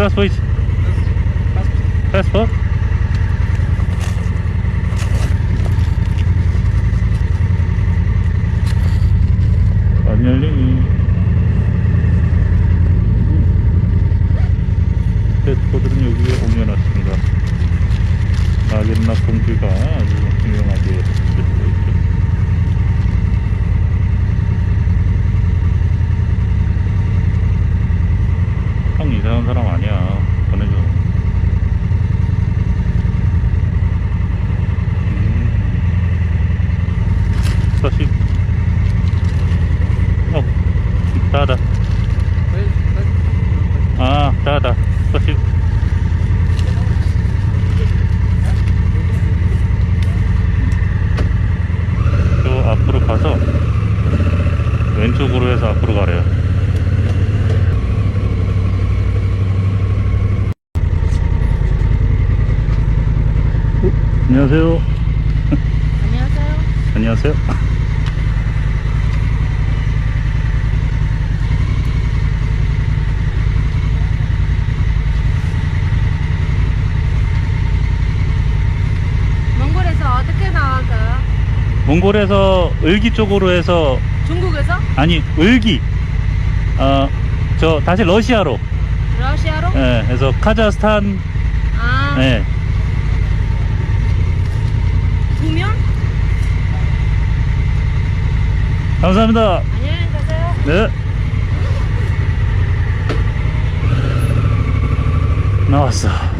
Здравствуйте. Passport? 안 열리니. 패스포들은 여기에 옮겨놨습니다. 마겐나 공주가 아주 유명하게 쓰고 있죠. 형 이상한 사람 아니야. 보내줘. 다시. 다. 아, 다. 다시. 저 앞으로 가서 왼쪽으로 해서 앞으로 가래요. 안녕하세요. 안녕하세요. 안녕하세요. 몽골에서 어떻게 나와서? 몽골에서 을기 쪽으로 해서 중국에서? 아니 을기 저 다시 러시아로 러시아로? 예, 해서 카자흐스탄 아, 예. 구면? 감사합니다. 안녕히 가세요. 네. 나왔어.